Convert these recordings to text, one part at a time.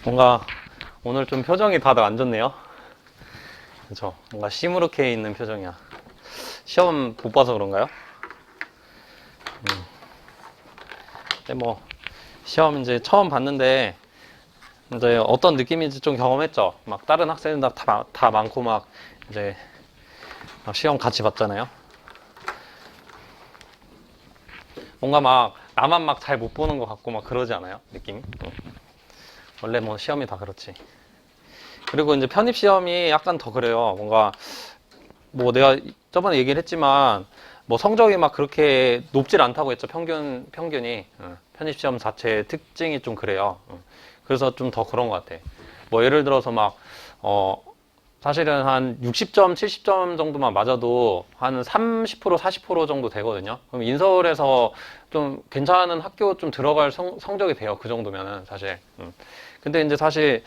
뭔가 오늘 좀 표정이 다들 안 좋네요. 그렇죠? 뭔가 시무룩해 있는 표정이야. 시험 못 봐서 그런가요? 근데 뭐 시험 이제 처음 봤는데 이제 어떤 느낌인지 좀 경험했죠. 막 다른 학생들 다 많고 막 이제 막 시험 같이 봤잖아요. 뭔가 막 나만 막 잘 못 보는 것 같고 막 그러지 않아요? 느낌이? 원래 뭐 시험이 다 그렇지. 그리고 이제 편입 시험이 약간 더 그래요. 뭔가 뭐 내가 저번에 얘기를 했지만 뭐 성적이 막 그렇게 높질 않다고 했죠. 평균이. 편입 시험 자체의 특징이 좀 그래요. 그래서 좀 더 그런 것 같아. 뭐 예를 들어서 막 사실은 한 60점, 70점 정도만 맞아도 한 30%, 40% 정도 되거든요. 그럼 인서울에서 좀 괜찮은 학교 좀 들어갈 성적이 돼요. 그 정도면은 사실. 근데 이제 사실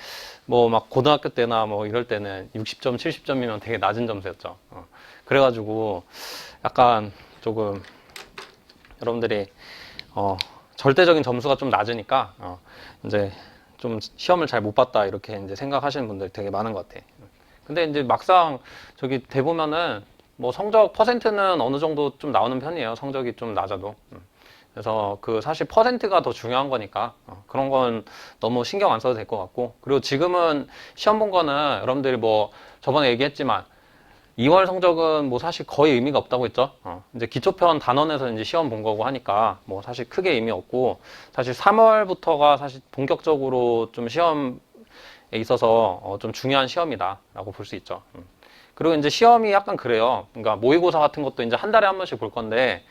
뭐 막 고등학교 때나 뭐 이럴 때는 60점, 70점이면 되게 낮은 점수였죠. 그래가지고 약간 조금 여러분들이 절대적인 점수가 좀 낮으니까 이제 좀 시험을 잘 못 봤다 이렇게 이제 생각하시는 분들 되게 많은 것 같아. 근데 이제 막상 저기 대보면은 뭐 성적 퍼센트는 어느 정도 좀 나오는 편이에요. 성적이 좀 낮아도. 그래서 그 사실 퍼센트가 더 중요한 거니까 그런 건 너무 신경 안 써도 될 것 같고, 그리고 지금은 시험 본 거는 여러분들이 뭐 저번에 얘기했지만 2월 성적은 뭐 사실 거의 의미가 없다고 했죠. 이제 기초편 단원에서 이제 시험 본 거고 하니까 뭐 사실 크게 의미 없고, 사실 3월부터가 사실 본격적으로 좀 시험에 있어서 좀 중요한 시험이다라고 볼 수 있죠. 그리고 이제 시험이 약간 그래요. 그러니까 모의고사 같은 것도 이제 한 달에 한 번씩 볼 건데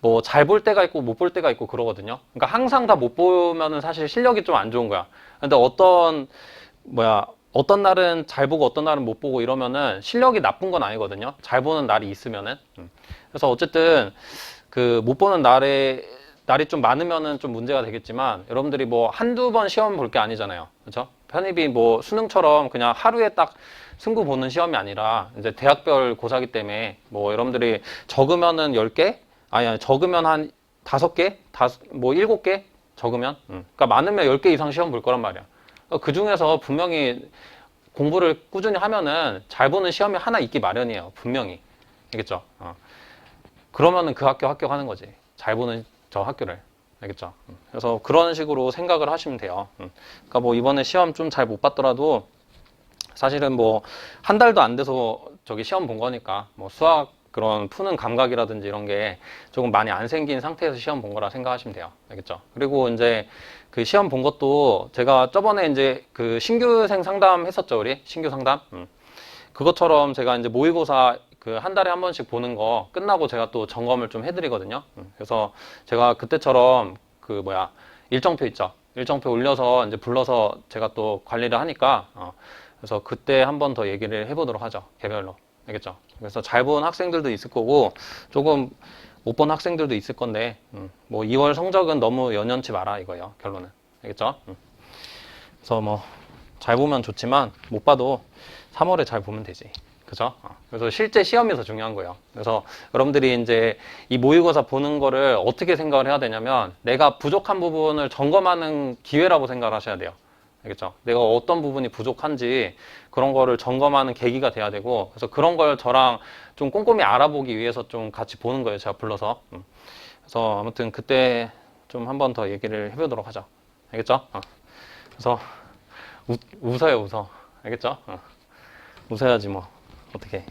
뭐 잘 볼 때가 있고 못 볼 때가 있고 그러거든요. 그러니까 항상 다 못 보면은 사실 실력이 좀 안 좋은 거야. 근데 어떤 날은 잘 보고 어떤 날은 못 보고 이러면은 실력이 나쁜 건 아니거든요. 잘 보는 날이 있으면은. 그래서 어쨌든 그 못 보는 날이 좀 많으면은 좀 문제가 되겠지만, 여러분들이 뭐 한두 번 시험 볼 게 아니잖아요. 그렇죠? 편입이 뭐 수능처럼 그냥 하루에 딱 승부 보는 시험이 아니라 이제 대학별 고사기 때문에 뭐 여러분들이 적으면은 10개? 아니, 적으면 한 5개? 뭐 7개? 적으면? 그러니까 많으면 10개 이상 시험 볼 거란 말이야. 그 중에서 분명히 공부를 꾸준히 하면은 잘 보는 시험이 하나 있기 마련이에요. 분명히. 알겠죠? 그러면은 그 학교 합격하는 거지. 잘 보는 저 학교를. 알겠죠? 그래서 그런 식으로 생각을 하시면 돼요. 그러니까 뭐 이번에 시험 좀 잘 못 봤더라도 사실은 뭐 한 달도 안 돼서 저기 시험 본 거니까 뭐 수학 그런 푸는 감각이라든지 이런 게 조금 많이 안 생긴 상태에서 시험 본 거라 생각하시면 돼요. 알겠죠? 그리고 이제 그 시험 본 것도 제가 저번에 이제 그 신규생 상담 했었죠, 우리 신규 상담. 그것처럼 제가 이제 모의고사 그 한 달에 한 번씩 보는 거 끝나고 제가 또 점검을 좀 해드리거든요. 그래서 제가 그때처럼 그 일정표 있죠. 일정표 올려서 이제 불러서 제가 또 관리를 하니까 그래서 그때 한 번 더 얘기를 해보도록 하죠. 개별로. 알겠죠? 그래서 잘 본 학생들도 있을 거고 조금 못 본 학생들도 있을 건데 뭐 2월 성적은 너무 연연치 마라 이거예요. 결론은. 알겠죠? 그래서 뭐 잘 보면 좋지만 못 봐도 3월에 잘 보면 되지. 그죠? 그래서 실제 시험에서 중요한 거예요. 그래서 여러분들이 이제 이 모의고사 보는 거를 어떻게 생각을 해야 되냐면 내가 부족한 부분을 점검하는 기회라고 생각을 하셔야 돼요. 알겠죠? 내가 어떤 부분이 부족한지 그런 거를 점검하는 계기가 돼야 되고, 그래서 그런 걸 저랑 좀 꼼꼼히 알아보기 위해서 좀 같이 보는 거예요. 제가 불러서. 그래서 아무튼 그때 좀 한 번 더 얘기를 해보도록 하죠. 알겠죠? 그래서 웃어요, 웃어. 알겠죠? 웃어야지 뭐. 어떻게.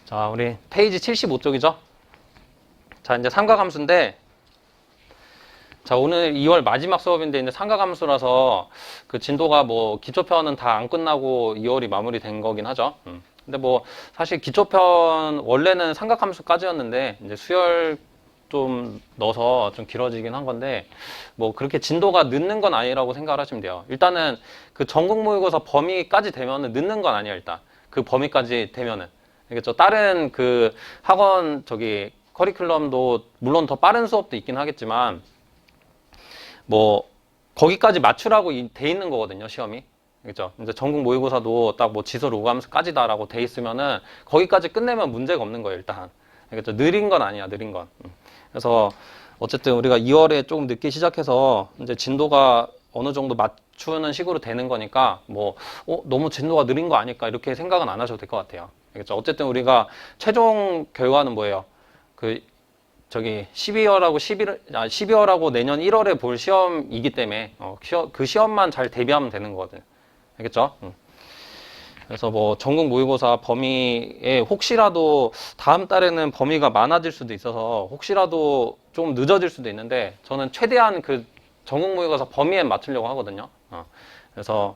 자, 우리 페이지 75쪽이죠? 자, 이제 삼각함수인데, 자, 오늘 2월 마지막 수업인데 이제 삼각함수라서 그 진도가 뭐 기초편은 다 안 끝나고 2월이 마무리된 거긴 하죠. 근데 뭐 사실 기초편 원래는 삼각함수까지였는데 이제 수열 좀 넣어서 좀 길어지긴 한 건데, 뭐 그렇게 진도가 늦는 건 아니라고 생각을 하시면 돼요. 일단은 그 전국 모의고사 범위까지 되면은 늦는 건 아니야. 일단 그 범위까지 되면은. 알겠죠? 다른 그 학원 저기 커리큘럼도 물론 더 빠른 수업도 있긴 하겠지만 뭐 거기까지 맞추라고 돼 있는 거거든요, 시험이. 그죠? 이제 전국 모의고사도 딱 뭐 지수 로감수까지다라고 돼 있으면은 거기까지 끝내면 문제가 없는 거예요, 일단. 알겠죠? 느린 건 아니야, 느린 건. 그래서 어쨌든 우리가 2월에 조금 늦게 시작해서 이제 진도가 어느 정도 맞추는 식으로 되는 거니까 뭐 너무 진도가 느린 거 아닐까 이렇게 생각은 안 하셔도 될 것 같아요. 알겠죠? 어쨌든 우리가 최종 결과는 뭐예요? 그 저기 12월하고 내년 1월에 볼 시험이기 때문에 그 시험만 잘 대비하면 되는 거거든요. 알겠죠? 그래서 뭐 전국 모의고사 범위에 혹시라도 다음 달에는 범위가 많아질 수도 있어서 혹시라도 좀 늦어질 수도 있는데 저는 최대한 그 전국 모의고사 범위에 맞추려고 하거든요. 그래서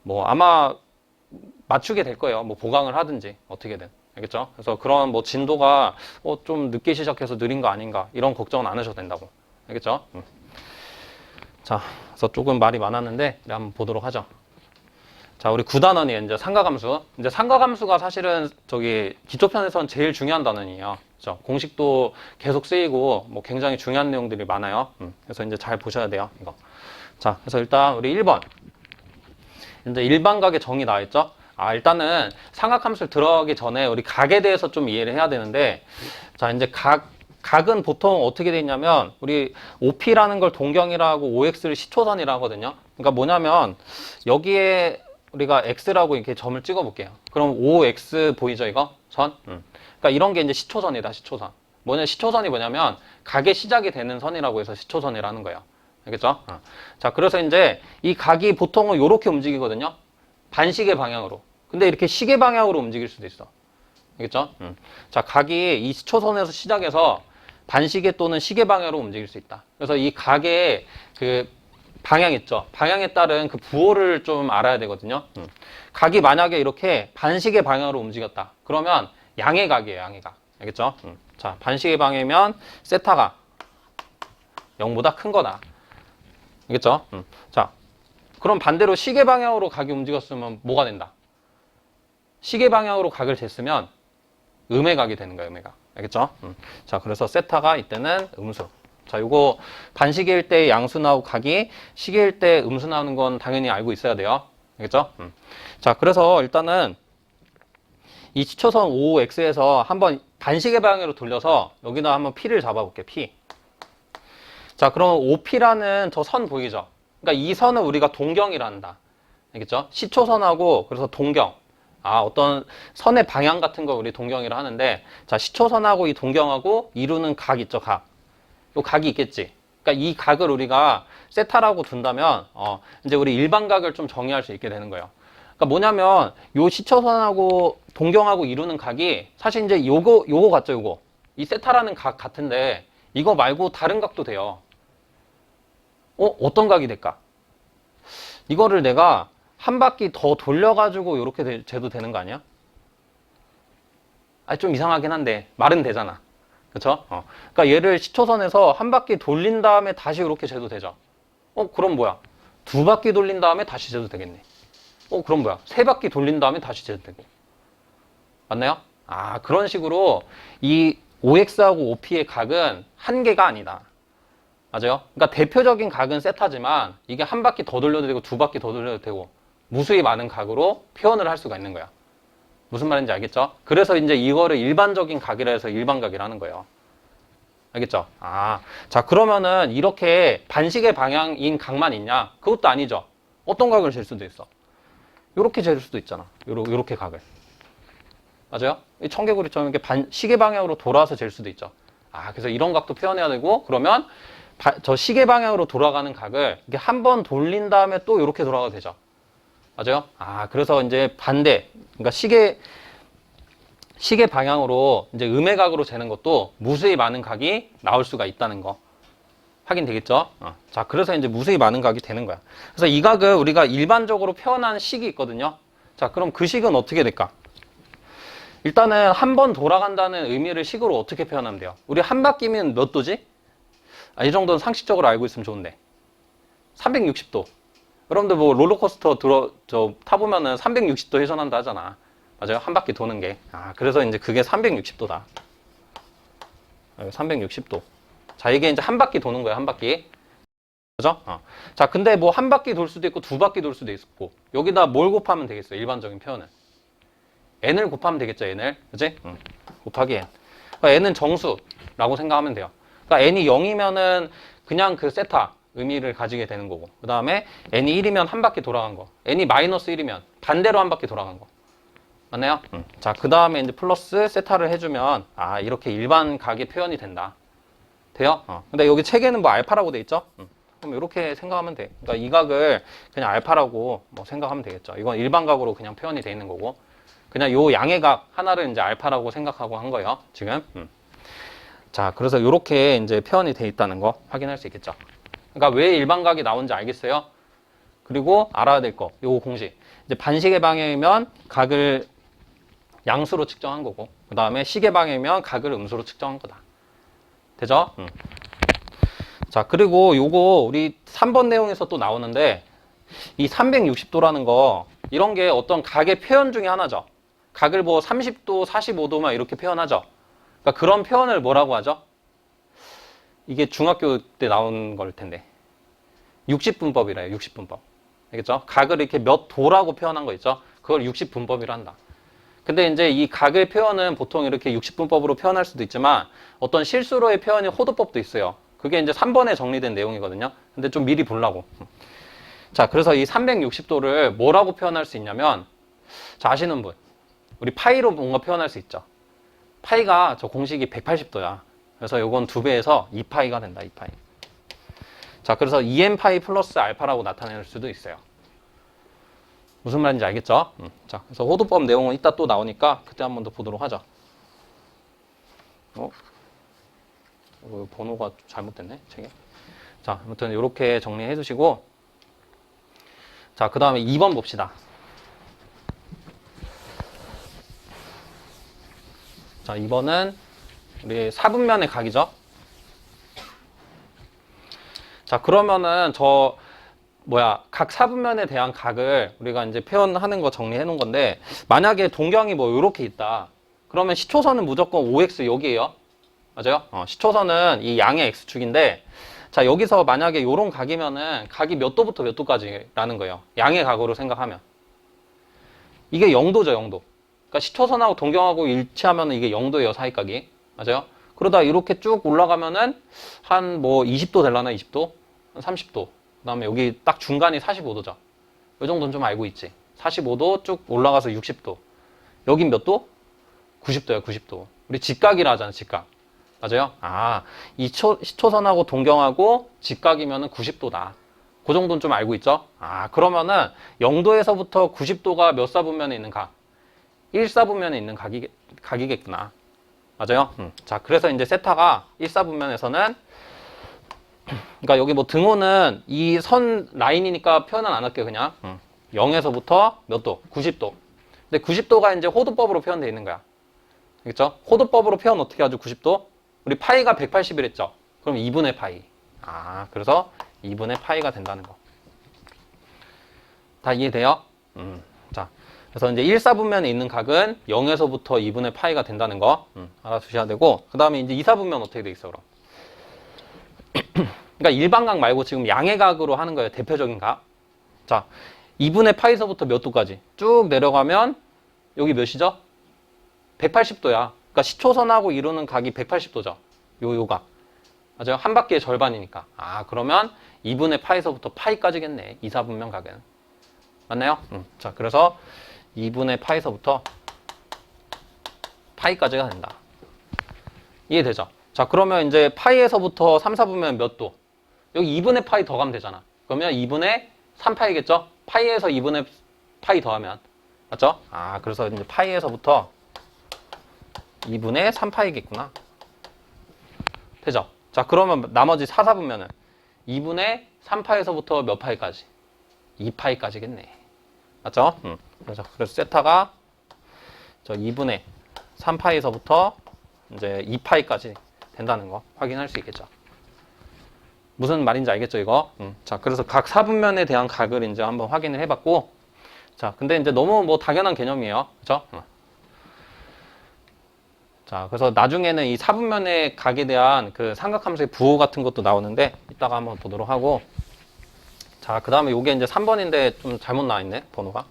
뭐 아마 맞추게 될 거예요. 뭐 보강을 하든지 어떻게든. 알겠죠? 그래서 그런 뭐 진도가 좀 늦게 시작해서 느린 거 아닌가 이런 걱정은 안 하셔도 된다고. 알겠죠? 자, 그래서 조금 말이 많았는데 한번 보도록 하죠. 자, 우리 9단원이 이제 상가감수. 이제 상가감수가 사실은 저기 기초편에서는 제일 중요한 단원이에요. 그죠? 공식도 계속 쓰이고 뭐 굉장히 중요한 내용들이 많아요. 그래서 이제 잘 보셔야 돼요. 이거. 자, 그래서 일단 우리 1번. 이제 일반각의 정의 나와 있죠? 일단은 삼각함수를 들어가기 전에 우리 각에 대해서 좀 이해를 해야 되는데, 자, 이제 각은 보통 어떻게 돼 있냐면, 우리 OP라는 걸 동경이라고 OX를 시초선이라 하거든요. 그러니까 뭐냐면, 여기에 우리가 X라고 이렇게 점을 찍어 볼게요. 그럼 OX 보이죠, 이거? 선? 그러니까 이런 게 이제 시초선이다, 시초선. 시초선이 뭐냐면, 각의 시작이 되는 선이라고 해서 시초선이라는 거예요. 알겠죠? 자, 그래서 이제 이 각이 보통은 이렇게 움직이거든요. 반시계 방향으로. 근데 이렇게 시계 방향으로 움직일 수도 있어. 알겠죠? 자, 각이 이 시초선에서 시작해서 반시계 또는 시계 방향으로 움직일 수 있다. 그래서 이 각의 그 방향 있죠? 방향에 따른 그 부호를 좀 알아야 되거든요. 각이 만약에 이렇게 반시계 방향으로 움직였다. 그러면 양의 각이에요, 양의 각. 알겠죠? 자, 반시계 방향이면 세타가 0보다 큰 거다. 알겠죠? 자, 그럼 반대로 시계 방향으로 각이 움직였으면 뭐가 된다? 시계 방향으로 각을 쟀으면 음의 각이 되는 거예요, 음의 각. 알겠죠? 자, 그래서 세타가 이때는 음수. 자, 요거 반시계일 때 양수 나오고 각이 시계일 때 음수 나오는 건 당연히 알고 있어야 돼요. 알겠죠? 자, 그래서 일단은 이 시초선 OX에서 한번 반시계 방향으로 돌려서 여기다 한번 P를 잡아볼게요, P. 자, 그럼 OP라는 저 선 보이죠? 그러니까 이 선은 우리가 동경이라 한다. 알겠죠? 시초선하고 그래서 동경. 어떤 선의 방향 같은 거 우리 동경이라 하는데, 자, 시초선하고 이 동경하고 이루는 각 있죠, 각. 요 각이 있겠지. 그러니까 이 각을 우리가 세타라고 둔다면, 이제 우리 일반각을 좀 정의할 수 있게 되는 거예요. 그러니까 뭐냐면, 요 시초선하고 동경하고 이루는 각이 사실 이제 요거 같죠, 요거. 이 세타라는 각 같은데, 이거 말고 다른 각도 돼요. 어떤 각이 될까? 이거를 내가 한 바퀴 더 돌려가지고 이렇게 재도 되는 거 아니야? 좀 이상하긴 한데 말은 되잖아. 그쵸? 그러니까 얘를 시초선에서 한 바퀴 돌린 다음에 다시 이렇게 재도 되죠. 그럼 뭐야? 두 바퀴 돌린 다음에 다시 재도 되겠네. 그럼 뭐야? 세 바퀴 돌린 다음에 다시 재도 되고. 맞나요? 그런 식으로 이 OX하고 OP의 각은 한 개가 아니다. 맞아요? 그러니까 대표적인 각은 세타지만 이게 한 바퀴 더 돌려도 되고 두 바퀴 더 돌려도 되고 무수히 많은 각으로 표현을 할 수가 있는 거야. 무슨 말인지 알겠죠? 그래서 이제 이거를 일반적인 각이라 해서 일반각이라는 거예요. 알겠죠? 자, 그러면은 이렇게 반시계 방향인 각만 있냐? 그것도 아니죠. 어떤 각을 잴 수도 있어. 요렇게 잴 수도 있잖아. 요렇게 각을. 맞아요? 이 청개구리처럼 이렇게 시계 방향으로 돌아서 잴 수도 있죠. 그래서 이런 각도 표현해야 되고, 그러면 저 시계 방향으로 돌아가는 각을 이렇게 한 번 돌린 다음에 또 이렇게 돌아가도 되죠. 맞아요? 그래서 이제 반대, 그러니까 시계 방향으로 이제 음의 각으로 재는 것도 무수히 많은 각이 나올 수가 있다는 거 확인되겠죠? 자, 그래서 이제 무수히 많은 각이 되는 거야. 그래서 이 각을 우리가 일반적으로 표현하는 식이 있거든요. 자, 그럼 그 식은 어떻게 될까? 일단은 한 번 돌아간다는 의미를 식으로 어떻게 표현하면 돼요? 우리 한 바퀴면 몇 도지? 이 정도는 상식적으로 알고 있으면 좋은데. 360도. 여러분들 뭐 롤러코스터 타보면은 360도 회전한다 하잖아. 맞아요? 한 바퀴 도는 게. 그래서 이제 그게 360도다. 360도. 자, 이게 이제 한 바퀴 도는 거야, 한 바퀴. 그죠? 자, 근데 뭐 한 바퀴 돌 수도 있고 두 바퀴 돌 수도 있고, 여기다 뭘 곱하면 되겠어요? 일반적인 표현은. n을 곱하면 되겠죠, n을. 그지? 곱하기 n. 그러니까 n은 정수라고 생각하면 돼요. 그러니까 n이 0이면은 그냥 그 세타, 의미를 가지게 되는 거고, 그 다음에 n이 1이면 한 바퀴 돌아간 거, n이 마이너스 1이면 반대로 한 바퀴 돌아간 거. 맞나요? 자, 그 다음에 이제 플러스 세타를 해주면, 아, 이렇게 일반 각의 표현이 된다. 돼요? 근데 여기 책에는 뭐 알파라고 돼 있죠? 그럼 이렇게 생각하면 돼. 그러니까 이 각을 그냥 알파라고 뭐 생각하면 되겠죠. 이건 일반 각으로 그냥 표현이 돼 있는 거고, 그냥 요 양의 각 하나를 이제 알파라고 생각하고 한 거예요, 지금. 자, 그래서 이렇게 이제 표현이 돼 있다는 거 확인할 수 있겠죠. 그러니까 왜 일반각이 나온지 알겠어요? 그리고 알아야 될 거, 요 공식. 이제 반시계 방향이면 각을 양수로 측정한 거고, 그 다음에 시계 방향이면 각을 음수로 측정한 거다. 되죠? 자, 그리고 요거 우리 3번 내용에서 또 나오는데, 이 360도라는 거, 이런 게 어떤 각의 표현 중에 하나죠. 각을 뭐 30도, 45도만 이렇게 표현하죠. 그러니까 그런 표현을 뭐라고 하죠? 이게 중학교 때 나온 걸 텐데. 60분법이래요, 60분법. 알겠죠? 각을 이렇게 몇 도라고 표현한 거 있죠? 그걸 60분법이라 한다. 근데 이제 이 각의 표현은 보통 이렇게 60분법으로 표현할 수도 있지만 어떤 실수로의 표현이 호도법도 있어요. 그게 이제 3번에 정리된 내용이거든요. 근데 좀 미리 보려고. 자, 그래서 이 360도를 뭐라고 표현할 수 있냐면, 자, 아시는 분. 우리 파이로 뭔가 표현할 수 있죠. 파이가 저 공식이 180도야. 그래서 요건 2배에서 2파이가 된다, 2파이. 자, 그래서 2n파이 플러스 알파라고 나타낼 수도 있어요. 무슨 말인지 알겠죠? 자, 그래서 호도법 내용은 이따 또 나오니까 그때 한 번 더 보도록 하죠. 번호가 잘못됐네, 책에. 자, 아무튼 이렇게 정리해 주시고, 자, 그 다음에 2번 봅시다. 자, 2번은 우리 사분면의 각이죠. 자, 그러면은 각 사분면에 대한 각을 우리가 이제 표현하는 거 정리해 놓은 건데, 만약에 동경이 뭐 이렇게 있다. 그러면 시초선은 무조건 OX 여기에요. 맞아요? 시초선은 이 양의 X축인데, 자, 여기서 만약에 요런 각이면은 각이 몇 도부터 몇 도까지라는 거예요. 양의 각으로 생각하면. 이게 0도죠, 0도. 그러니까 시초선하고 동경하고 일치하면은 이게 0도예요, 사이각이. 맞아요? 그러다 이렇게 쭉 올라가면은 한 뭐 20도 될라나, 20도? 한 30도. 그 다음에 여기 딱 중간이 45도죠. 이 정도는 좀 알고 있지. 45도 쭉 올라가서 60도. 여긴 몇 도? 90도야, 90도. 우리 직각이라 하잖아, 직각. 맞아요? 아, 시초선하고 동경하고 직각이면은 90도다. 그 정도는 좀 알고 있죠? 아, 그러면은 0도에서부터 90도가 몇 사분면에 있는 각? 1사분면에 있는 각이겠구나. 맞아요? 자, 그래서 이제 세타가 1사분면에서는, 그러니까 여기 뭐 등호는 이 선 라인이니까 표현은 안 할게요, 그냥. 0에서부터 몇 도? 90도. 근데 90도가 이제 호도법으로 표현되어 있는 거야. 알겠죠? 호도법으로 표현 어떻게 하죠, 90도? 우리 파이가 180이랬죠? 그럼 2분의 파이. 아, 그래서 2분의 파이가 된다는 거. 다 이해돼요? 자, 그래서 이제 1사분면에 있는 각은 0에서부터 2분의 파이가 된다는 거 알아두셔야 되고, 그 다음에 이제 2사분면 어떻게 돼 있어, 그럼? 그러니까 일반각 말고 지금 양의 각으로 하는 거예요, 대표적인 각. 자, 2분의 파이서부터 몇 도까지? 쭉 내려가면 여기 몇이죠? 180도야. 그러니까 시초선하고 이루는 각이 180도죠. 요각. 맞아요? 한 바퀴의 절반이니까. 아, 그러면 2분의 파이서부터 파이까지겠네. 2사분면 각은. 맞나요? 자, 그래서 2분의 파이서부터 파이까지가 된다. 이해되죠? 자, 그러면 이제 파이에서부터 3, 4분면 몇 도? 여기 2분의 파이 더 가면 되잖아. 그러면 2분의 3파이겠죠? 파이에서 2분의 파이 더하면. 맞죠? 아, 그래서 이제 파이에서부터 2분의 3파이겠구나. 되죠? 자, 그러면 나머지 4, 4분면은 2분의 3파에서부터 몇 파이까지? 2파이까지겠네. 맞죠? 그래서 세타가 저 2분의 3파에서부터 이제 2파이까지 된다는 거 확인할 수 있겠죠. 무슨 말인지 알겠죠, 이거? 자, 그래서 각 사분면에 대한 각을 이제 한번 확인을 해봤고, 자, 근데 이제 너무 뭐 당연한 개념이에요. 그죠? 자, 그래서 나중에는 이 사분면의 각에 대한 그 삼각함수의 부호 같은 것도 나오는데, 이따가 한번 보도록 하고, 자, 그 다음에 이게 이제 3번인데 좀 잘못 나와있네, 번호가.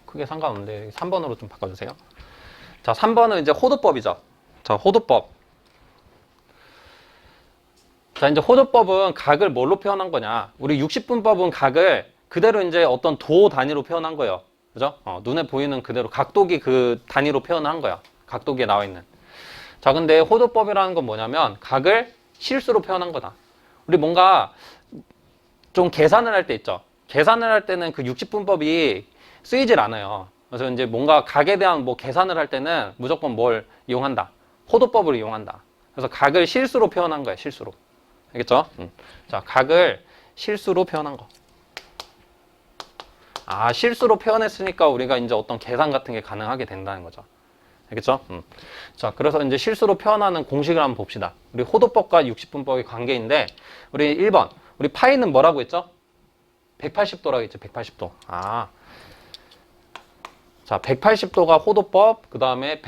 크게 상관없는데, 3번으로 좀 바꿔주세요. 자, 3번은 이제 호도법이죠. 자, 호도법. 자, 이제 호도법은 각을 뭘로 표현한 거냐? 우리 60분법은 각을 그대로 이제 어떤 도 단위로 표현한 거예요. 그죠? 눈에 보이는 그대로 각도기 그 단위로 표현한 거야. 각도기에 나와 있는. 자, 근데 호도법이라는 건 뭐냐면 각을 실수로 표현한 거다. 우리 뭔가 좀 계산을 할 때 있죠. 계산을 할 때는 그 60분법이 쓰이질 않아요. 그래서 이제 뭔가 각에 대한 뭐 계산을 할 때는 무조건 뭘 이용한다? 호도법을 이용한다. 그래서 각을 실수로 표현한 거예요. 실수로. 알겠죠? 자, 각을 실수로 표현한 거. 아, 실수로 표현했으니까 우리가 이제 어떤 계산 같은 게 가능하게 된다는 거죠. 알겠죠? 자, 그래서 이제 실수로 표현하는 공식을 한번 봅시다. 우리 호도법과 60분법의 관계인데, 우리 1번. 우리 파이는 뭐라고 했죠? 180도라고 했죠. 180도. 아. 자, 180도가 호도법, 그 다음에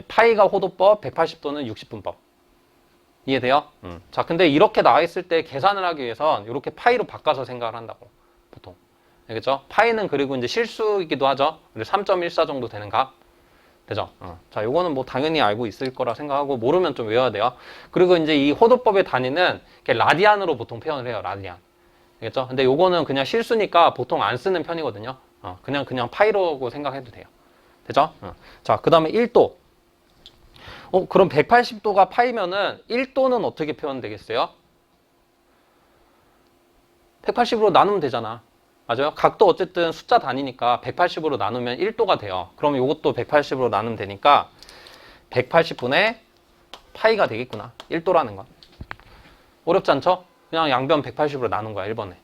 파이가 호도법, 180도는 60분법. 이해돼요? 자, 근데 이렇게 나와 있을 때 계산을 하기 위해선 이렇게 파이로 바꿔서 생각을 한다고. 보통. 알겠죠? 파이는 그리고 이제 실수이기도 하죠. 3.14 정도 되는 값. 되죠? 자, 요거는 뭐 당연히 알고 있을 거라 생각하고 모르면 좀 외워야 돼요. 그리고 이제 이 호도법의 단위는 라디안으로 보통 표현을 해요. 라디안. 알겠죠? 근데 요거는 그냥 실수니까 보통 안 쓰는 편이거든요. 그냥 파이로고 생각해도 돼요. 되죠? 자, 그 다음에 1도. 그럼 180도가 파이면은 1도는 어떻게 표현되겠어요? 180으로 나누면 되잖아. 맞아요? 각도 어쨌든 숫자 단위니까 180으로 나누면 1도가 돼요. 그럼 이것도 180으로 나누면 되니까 180분의 파이가 되겠구나. 1도라는 건. 어렵지 않죠? 그냥 양변 180으로 나눈 거야, 1번에.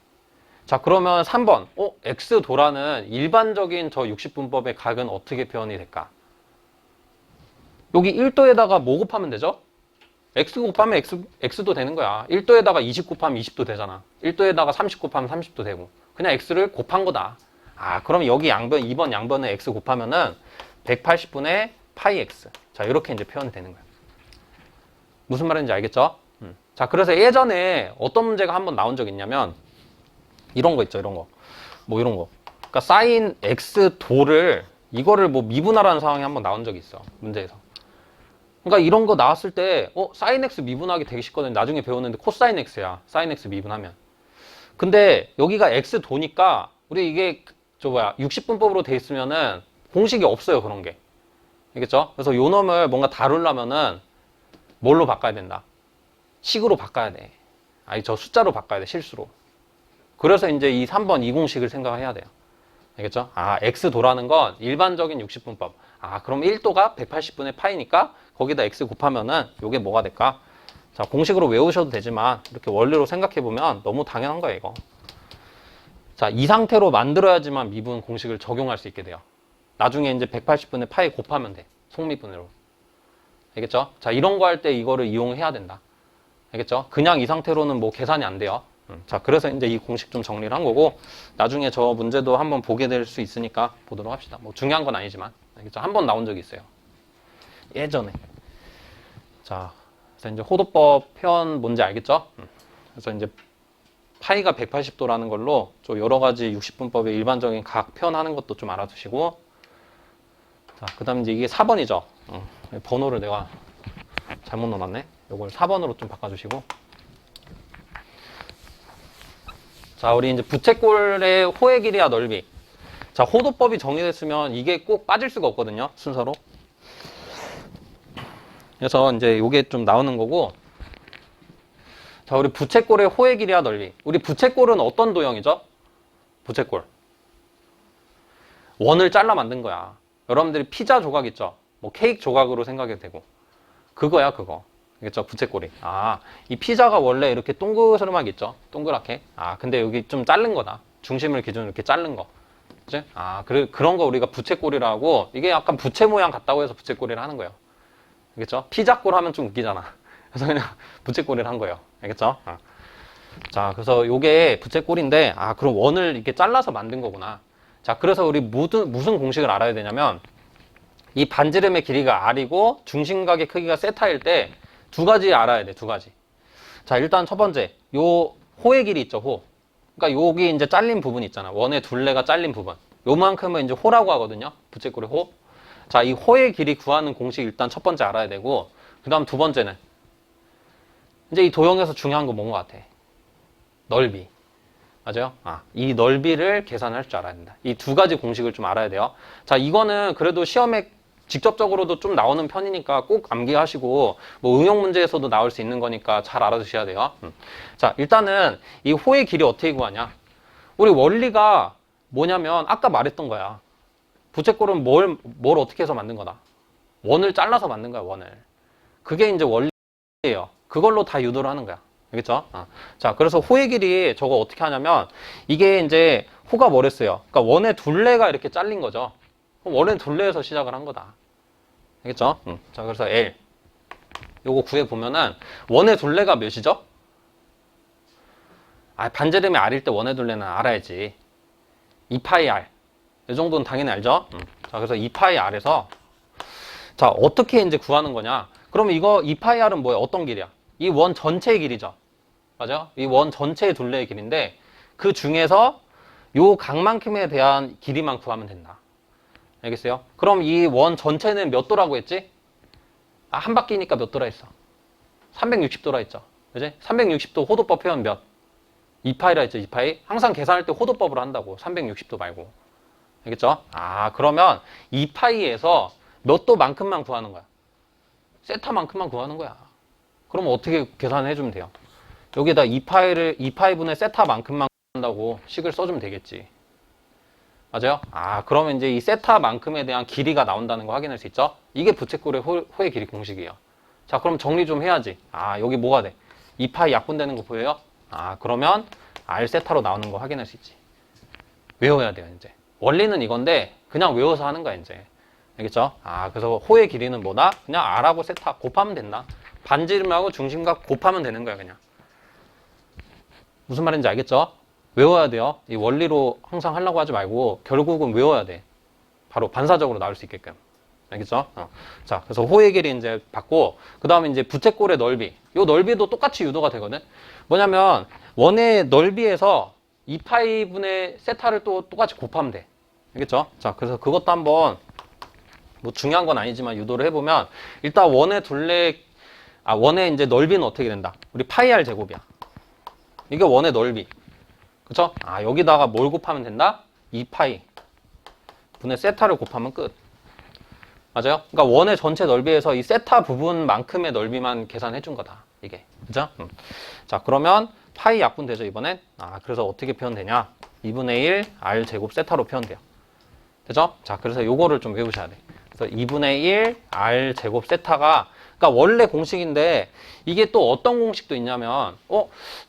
자, 그러면 3번. x도라는 일반적인 저 60분법의 각은 어떻게 표현이 될까? 여기 1도에다가 뭐 곱하면 되죠? x 곱하면 x도 되는 거야. 1도에다가 20 곱하면 20도 되잖아. 1도에다가 30 곱하면 30도 되고. 그냥 x를 곱한 거다. 아, 그럼 여기 양변, 2번 양변에 x 곱하면은 180분의 파이 x. 자, 이렇게 이제 표현이 되는 거야. 무슨 말인지 알겠죠? 자, 그래서 예전에 어떤 문제가 한번 나온 적 있냐면, 이런 거 있죠, 이런 거. 뭐 이런 거. 그러니까 사인 x 도를, 이거를 뭐 미분하라는 상황이 한번 나온 적이 있어. 문제에서. 그러니까 이런 거 나왔을 때, 사인 x 미분하기 되게 쉽거든요. 나중에 배웠는데 코사인 x야. 사인 x 미분하면. 근데 여기가 x 도니까, 우리 이게, 60분법으로 돼 있으면은 공식이 없어요, 그런 게. 알겠죠? 그래서 요 놈을 뭔가 다루려면은 뭘로 바꿔야 된다? 식으로 바꿔야 돼. 아니, 저 숫자로 바꿔야 돼, 실수로. 그래서 이제 이 3번 이 공식을 생각해야 돼요. 알겠죠? 아, x도라는 건 일반적인 60분법. 아, 그럼 1도가 180분의 파이니까 거기다 x 곱하면은 요게 뭐가 될까? 자, 공식으로 외우셔도 되지만 이렇게 원리로 생각해보면 너무 당연한 거예요, 이거. 자, 이 상태로 만들어야지만 미분 공식을 적용할 수 있게 돼요. 나중에 이제 180분의 파이 곱하면 돼. 속미분으로. 알겠죠? 자, 이런 거 할 때 이거를 이용해야 된다. 알겠죠? 그냥 이 상태로는 뭐 계산이 안 돼요. 자, 그래서 이제 이 공식 좀 정리를 한 거고, 나중에 저 문제도 한번 보게 될 수 있으니까 보도록 합시다. 뭐 중요한 건 아니지만. 알겠죠? 한 번 나온 적이 있어요. 예전에. 자, 그래서 이제 호도법 표현 뭔지 알겠죠? 그래서 이제 파이가 180도라는 걸로 좀 여러 가지 60분법의 일반적인 각 표현하는 것도 좀 알아두시고, 자, 그 다음 이제 이게 4번이죠. 번호를 내가 잘못 넣어놨네. 이걸 4번으로 좀 바꿔주시고. 자, 우리 이제 부채꼴의 호의 길이와 넓이. 자, 호도법이 정의됐으면 이게 꼭 빠질 수가 없거든요. 순서로. 그래서 이제 이게 좀 나오는 거고. 자, 우리 부채꼴의 호의 길이와 넓이. 우리 부채꼴은 어떤 도형이죠? 부채꼴. 원을 잘라 만든 거야. 여러분들이 피자 조각 있죠? 뭐 케이크 조각으로 생각해도 되고. 그거야, 그거. 알겠죠? 부채꼴이. 아, 이 피자가 원래 이렇게 동그랗게 있죠? 동그랗게. 아, 근데 여기 좀 자른 거다. 중심을 기준으로 이렇게 자른 거. 그치? 아, 그런 거 우리가 부채꼴이라고, 이게 약간 부채 모양 같다고 해서 부채꼴이를 하는 거예요. 알겠죠? 피자꼴 하면 좀 웃기잖아. 그래서 그냥 부채꼴이를 한 거예요. 알겠죠? 자, 그래서 요게 부채꼴인데, 아, 그럼 원을 이렇게 잘라서 만든 거구나. 자, 그래서 우리 무슨 공식을 알아야 되냐면, 이 반지름의 길이가 r이고 중심각의 크기가 세타일 때 두 가지 알아야 돼, 두 가지. 자, 일단 첫 번째, 요 호의 길이 있죠, 호. 그러니까 여기 이제 잘린 부분 있잖아. 원의 둘레가 잘린 부분. 요만큼은 이제 호라고 하거든요. 부채꼴의 호. 자, 이 호의 길이 구하는 공식 일단 첫 번째 알아야 되고, 그 다음 두 번째는 이제 이 도형에서 중요한 거 뭔 것 같아? 넓이. 맞아요? 이 넓이를 계산할 줄 알아야 된다. 이 두 가지 공식을 좀 알아야 돼요. 자, 이거는 그래도 시험에 직접적으로도 좀 나오는 편이니까 꼭 암기하시고, 뭐 응용 문제에서도 나올 수 있는 거니까 잘 알아두셔야 돼요. 자, 일단은 이 호의 길이 어떻게 구하냐? 우리 원리가 뭐냐면 아까 말했던 거야. 부채꼴은 뭘 어떻게 해서 만든 거다? 원을 잘라서 만든 거야, 원을. 그게 이제 원리예요. 그걸로 다 유도를 하는 거야. 알겠죠? 자, 그래서 호의 길이 저거 어떻게 하냐면 이게 이제 호가 뭐랬어요? 그러니까 원의 둘레가 이렇게 잘린 거죠. 원의 둘레에서 시작을 한 거다. 알겠죠? 자, 그래서 L. 요거 구해 보면은 원의 둘레가 몇이죠? 반지름이 R일 때 원의 둘레는 알아야지. 2파이 R. 이 정도는 당연히 알죠? 자, 그래서 2파이 R에서 자, 어떻게 이제 구하는 거냐? 그러면 이거 2파이 R은 뭐야? 어떤 길이야? 이 원 전체의 길이죠. 맞아요? 이 원 전체의 둘레의 길인데 그 중에서 요 각만큼에 대한 길이만 구하면 된다. 알겠어요? 그럼 이 원 전체는 몇 도라고 했지? 한 바퀴니까 몇 도라 했어? 360도라 했죠. 그지? 360도 호도법 표현 몇? 2파이라 했죠, 2파이. 항상 계산할 때 호도법으로 한다고. 360도 말고. 알겠죠? 그러면 2파이에서 몇 도만큼만 구하는 거야? 세타만큼만 구하는 거야. 그러면 어떻게 계산해 주면 돼요? 여기다 2파이분의 세타만큼만 구한다고 식을 써주면 되겠지. 맞아요? 그러면 이제 이 세타만큼에 대한 길이가 나온다는 거 확인할 수 있죠? 이게 부채꼴의 호의 길이 공식이에요. 자, 그럼 정리 좀 해야지. 여기 뭐가 돼? 2파이 약분되는 거 보여요? 그러면 R 세타로 나오는 거 확인할 수 있지. 외워야 돼요, 이제. 원리는 이건데 그냥 외워서 하는 거야, 이제. 알겠죠? 그래서 호의 길이는 뭐다? 그냥 R하고 세타 곱하면 된다. 반지름하고 중심각 곱하면 되는 거야, 그냥. 무슨 말인지 알겠죠? 외워야 돼요. 이 원리로 항상 하려고 하지 말고 결국은 외워야 돼. 바로 반사적으로 나올 수 있게끔. 알겠죠? 자, 그래서 호의 길이 이제 받고 그 다음에 이제 부채꼴의 넓이. 요 넓이도 똑같이 유도가 되거든. 뭐냐면 원의 넓이에서 2파이분의 세타를 또 똑같이 곱하면 돼. 알겠죠? 자, 그래서 그것도 한번 뭐 중요한 건 아니지만 유도를 해보면 일단 원의 이제 넓이는 어떻게 된다? 우리 파이 R 제곱이야. 이게 원의 넓이. 그쵸? 여기다가 뭘 곱하면 된다? 2파이 분의 세타를 곱하면 끝. 맞아요? 그러니까 원의 전체 넓이에서 이 세타 부분만큼의 넓이만 계산해 준 거다. 이게. 그죠? 자, 그러면 파이 약분 되죠, 이번엔? 그래서 어떻게 표현되냐? 2분의 1 R 제곱 세타로 표현돼요. 되죠? 자, 그래서 요거를 좀 외우셔야 돼. 그래서 2분의 1 R 제곱 세타가 그러니까 원래 공식인데 이게 또 어떤 공식도 있냐면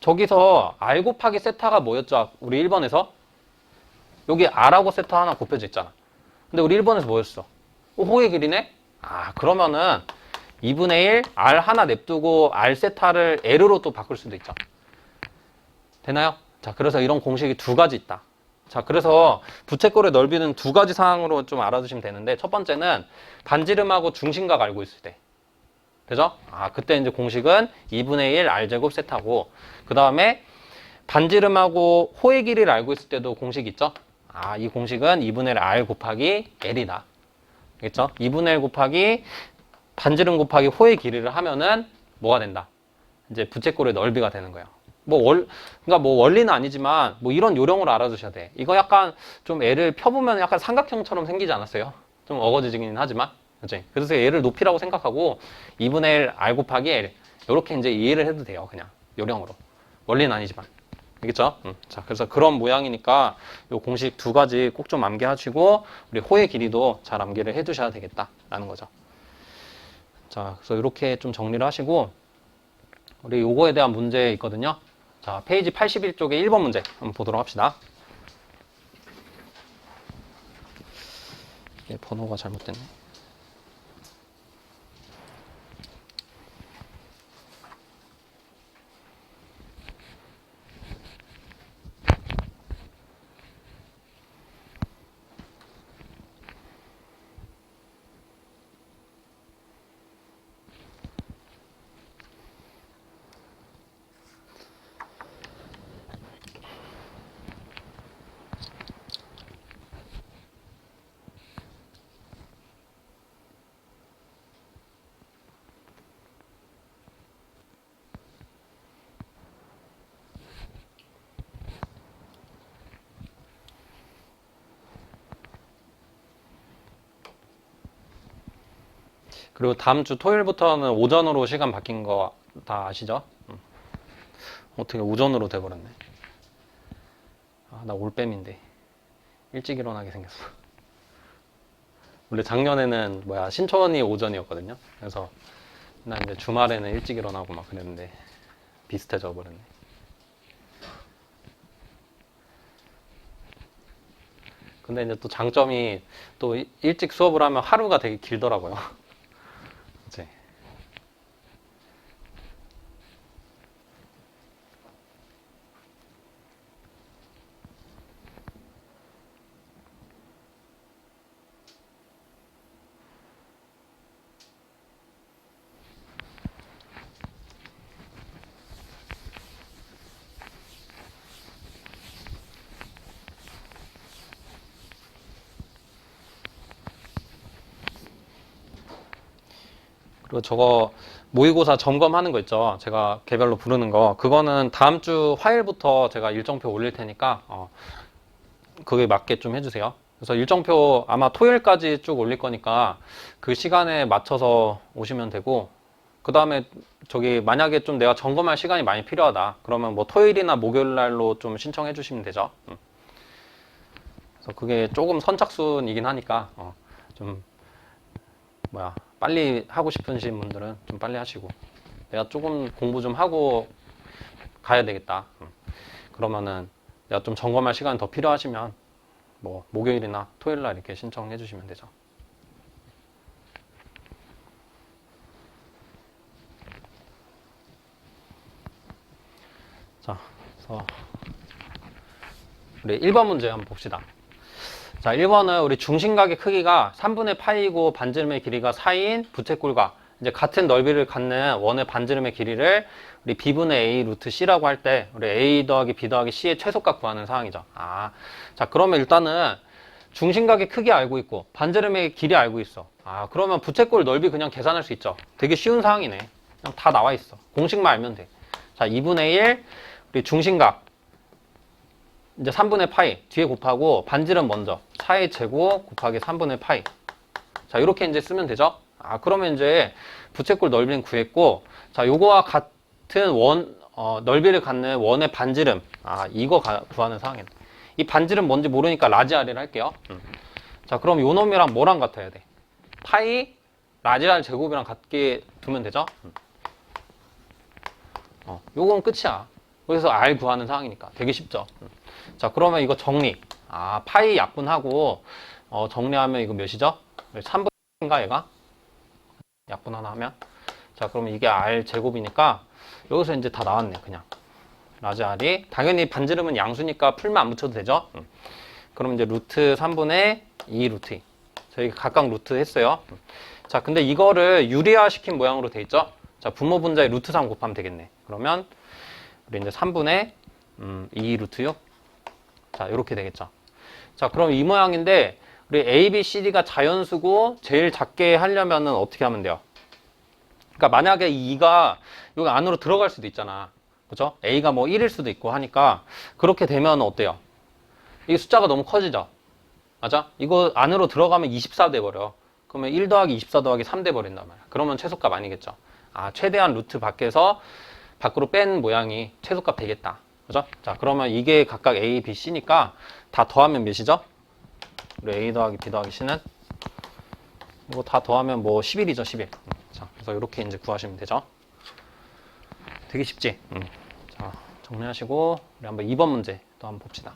저기서 R 곱하기 세타가 뭐였죠? 우리 1번에서 여기 R하고 세타 하나 곱해져 있잖아. 근데 우리 1번에서 뭐였어? 호의 길이네? 그러면은 2분의 1 R 하나 냅두고 R 세타를 L로 또 바꿀 수도 있죠. 되나요? 자, 그래서 이런 공식이 두 가지 있다. 자, 그래서 부채꼴의 넓이는 두 가지 상황으로 좀 알아두시면 되는데 첫 번째는 반지름하고 중심각 알고 있을 때. 되죠? 그때 이제 공식은 2분의 1 R제곱 세타고 그 다음에 반지름하고 호의 길이를 알고 있을 때도 공식 있죠? 이 공식은 2분의 1 R 곱하기 L이다. 알겠죠? 2분의 1 곱하기 반지름 곱하기 호의 길이를 하면은 뭐가 된다? 이제 부채꼴의 넓이가 되는 거예요. 그러니까 뭐 원리는 아니지만 뭐 이런 요령으로 알아두셔야 돼. 이거 약간 좀 애를 펴보면 약간 삼각형처럼 생기지 않았어요? 좀 어거지긴 하지만. 그치? 그래서 얘를 높이라고 생각하고 2분의 1 R 곱하기 L 이렇게 이제 이해를 해도 돼요. 그냥 요령으로. 원리는 아니지만. 알겠죠? 자, 그래서 그런 모양이니까 요 공식 두 가지 꼭 좀 암기하시고 우리 호의 길이도 잘 암기를 해두셔야 되겠다라는 거죠. 자, 그래서 이렇게 좀 정리를 하시고 우리 요거에 대한 문제 있거든요. 자, 페이지 81쪽에 1번 문제 한번 보도록 합시다. 번호가 잘못됐네. 그리고 다음 주 토요일부터는 오전으로 시간 바뀐 거 다 아시죠? 어떻게 오전으로 돼버렸네. 아, 나 올빼미인데. 일찍 일어나게 생겼어. 원래 작년에는 신촌이 오전이었거든요. 그래서 나 이제 주말에는 일찍 일어나고 막 그랬는데 비슷해져 버렸네. 근데 이제 또 장점이 또 일찍 수업을 하면 하루가 되게 길더라고요. 그치? 그리고 저거 모의고사 점검하는 거 있죠. 제가 개별로 부르는 거. 그거는 다음 주 화요일부터 제가 일정표 올릴 테니까 그게 맞게 좀 해주세요. 그래서 일정표 아마 토요일까지 쭉 올릴 거니까 그 시간에 맞춰서 오시면 되고, 그 다음에 저기 만약에 좀 내가 점검할 시간이 많이 필요하다. 그러면 뭐 토요일이나 목요일 날로 좀 신청해 주시면 되죠. 그래서 그게 조금 선착순이긴 하니까 좀 빨리 하고 싶으신 분들은 좀 빨리 하시고, 내가 조금 공부 좀 하고 가야 되겠다. 그러면은 내가 좀 점검할 시간이 더 필요하시면 뭐 목요일이나 토요일 날 이렇게 신청해 주시면 되죠. 자, 그래서 우리 1번 문제 한번 봅시다. 자, 1번은 우리 중심각의 크기가 3분의 파이고 반지름의 길이가 4인 부채꼴과 이제 같은 넓이를 갖는 원의 반지름의 길이를 우리 b분의 a 루트 c라고 할 때 우리 a 더하기 b 더하기 c의 최소값 구하는 상황이죠. 자, 그러면 일단은 중심각의 크기 알고 있고 반지름의 길이 알고 있어. 그러면 부채꼴 넓이 그냥 계산할 수 있죠. 되게 쉬운 상황이네. 그냥 다 나와 있어. 공식만 알면 돼. 자, 2분의 1 우리 중심각 이제 3분의 파이 뒤에 곱하고 반지름 먼저 4의 제곱 곱하기 3분의 파이. 자, 이렇게 이제 쓰면 되죠. 그러면 이제 부채꼴 넓이는 구했고, 자, 요거와 같은 넓이를 갖는 원의 반지름. 이거 구하는 상황이네. 이 반지름 뭔지 모르니까 라지 R이라 할게요. 자, 그럼 요 놈이랑 뭐랑 같아야 돼? 파이 라지 R 제곱이랑 같게 두면 되죠. 요건 끝이야. 그래서 R 구하는 상황이니까 되게 쉽죠. 자, 그러면 이거 정리. 파이 약분하고 정리하면 이거 몇이죠? 3분인가 얘가? 약분 하나 하면. 자, 그러면 이게 R 제곱이니까 여기서 이제 다 나왔네. 그냥 라지 R이 당연히 반지름은 양수니까 풀만 안 붙여도 되죠. 그럼 이제 루트 3분의 2 루트 2. 저희 각각 루트 했어요. 자, 근데 이거를 유리화 시킨 모양으로 돼 있죠. 자, 분모 분자에 루트 3 곱하면 되겠네. 그러면 우리 이제 3분의 2 루트 6. 자, 이렇게 되겠죠. 자, 그럼 이 모양인데 우리 A, B, C, D가 자연수고 제일 작게 하려면은 어떻게 하면 돼요? 그러니까 만약에 이 2가 여기 안으로 들어갈 수도 있잖아. 그죠? A가 뭐 1일 수도 있고 하니까 그렇게 되면 어때요? 이 숫자가 너무 커지죠? 맞아? 이거 안으로 들어가면 24 돼버려. 그러면 1 더하기 24 더하기 3 돼버린단 말이야. 그러면 최소값 아니겠죠? 최대한 루트 밖으로 뺀 모양이 최소값 되겠다. 그죠? 자, 그러면 이게 각각 A, B, C니까 다 더하면 몇이죠? 우리 A 더하기 B 더하기 C는 이거 다 더하면 뭐 11이죠, 11. 자, 그래서 이렇게 이제 구하시면 되죠. 되게 쉽지? 자, 정리하시고 우리 한번 2번 문제 또 한번 봅시다.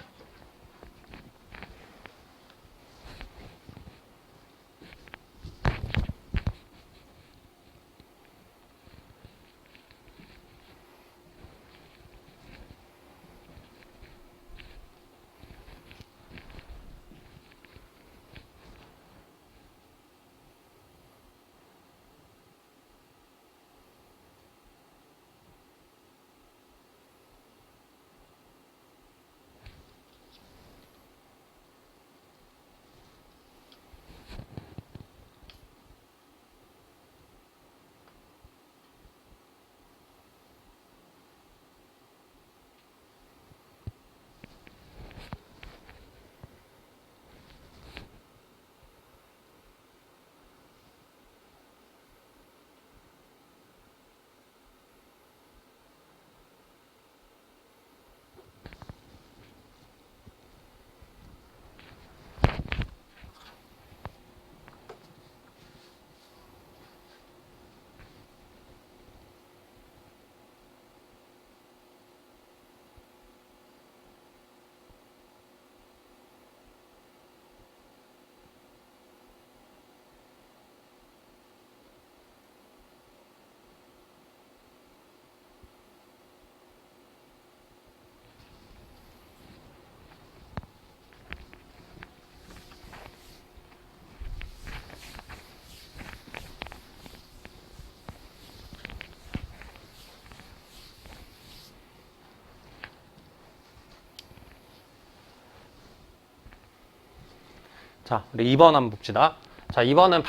자, 우리 2번 한번 봅시다. 자, 2번은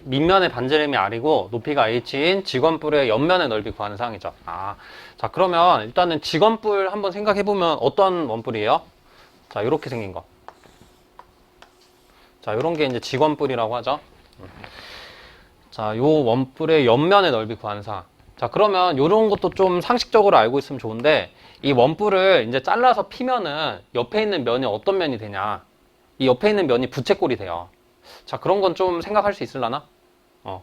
밑면의 반지름이 R이고 높이가 H인 직원뿔의 옆면의 넓이 구하는 사항이죠. 자, 그러면 일단은 직원뿔 한번 생각해보면 어떤 원뿔이에요? 자, 이렇게 생긴 거. 자, 요런 게 이제 직원뿔이라고 하죠. 자, 요 원뿔의 옆면의 넓이 구하는 사항. 자, 그러면 요런 것도 좀 상식적으로 알고 있으면 좋은데, 이 원뿔을 이제 잘라서 피면은 옆에 있는 면이 어떤 면이 되냐. 이 옆에 있는 면이 부채꼴이 돼요. 자, 그런 건 좀 생각할 수 있으려나?